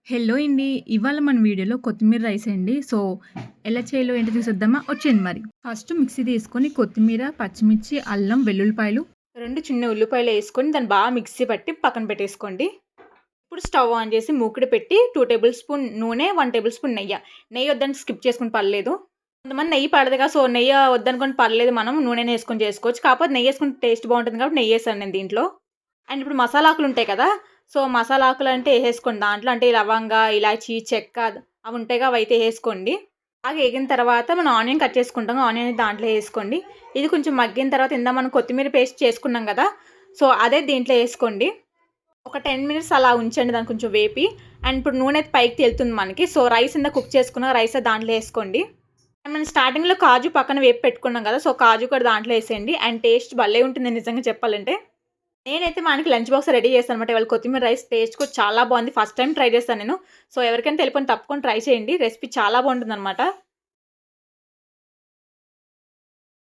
Hello అండి. ఇవాళ మన వీడియోలో కొత్తిమీర రైస్ అండి. సో, ఎలా చేయాలో ఏంటో చూసేద్దామా? వచ్చేయండి మరి. ఫస్ట్ మిక్సీ తీసుకొని కొత్తిమీర, పచ్చిమిర్చి, అల్లం, వెల్లుల్లిపాయలు 2 చిన్న ఉల్లిపాయలేసుకొని దాన్ని బాగా మిక్సీ పట్టి పక్కన పెట్టేసుకోండి. ఇప్పుడు స్టవ్ ఆన్ చేసి మూకుడు పెట్టి 2 టేబుల్ స్పూన్ నూనె, 1 టేబుల్ స్పూన్ నెయ్య. నెయ్యి వద్దంటే స్కిప్ చేసుకుని పర్లేదు. కొంతమంది నెయ్యి పడదుగా, సో నెయ్యి వద్దనుకోండి పర్లేదు, మనం నూనెనే యేసుకొని చేసుకోవచ్చు. కాకపోతే నెయ్యేసుకుంటే టేస్ట్ బావుంటుంది కాబట్టి నెయ్యేసాను నేను దీంట్లో. అండ్ ఇప్పుడు మసాలాకులుంటాయి కదా! సో, మసాలాకులంటే ఏసేసుకోండి దాంట్లో. అంటే లవంగ, ఇలాచి, చెక్క అవుంటాయిగా అవైతే ఏసేసుకోండి. బాగా ఏగిన తర్వాత మనం ఆనియన్ కట్ చేసుకుంటాం. ఆనియన్ దాంట్లో ఏసుకోండి. ఇది కొంచెం మగ్గిన తర్వాత ఇందాక మనం కొత్తిమీర పేస్ట్ చేసుకున్నాం గదా! సో, అదే దీంట్లో ఏసుకోండి. ఒక 10 మినిట్స్ అలా ఉంచండి దాన్ని కొంచెం వేపి. అండ్ ఇప్పుడు నూనె అయితే పైకి తేలుతుంది మనకి. సో, రైస్ ఇందాక కుక్ చేసుకున్న రైస్ దాంట్లో ఏసుకోండి. అండ్ మనం స్టార్టింగ్‌లో కాజు పక్కన వేపి పెట్టుకున్నాం గదా! సో, కాజు కూడా దాంట్లో ఏసేయండి. అండ్ టేస్ట్ భలే ఉంటుంది నిజంగా చెప్పాలంటే. నేనైతే మా ఆయనకి లంచ్ బాక్స్ రెడీ చేశాననమాట. ఇవాళ కొత్తిమీర రైస్ టేస్ట్ కూడా చాలా బావుంది. ఫస్ట్ టైమ్ ట్రై చేశాను నేను. సో, ఎవరికైనా తెలియకపోతే తప్పకుండా ట్రై చేయండి. రెసిపీ చాలా బావుంటుందనమాట.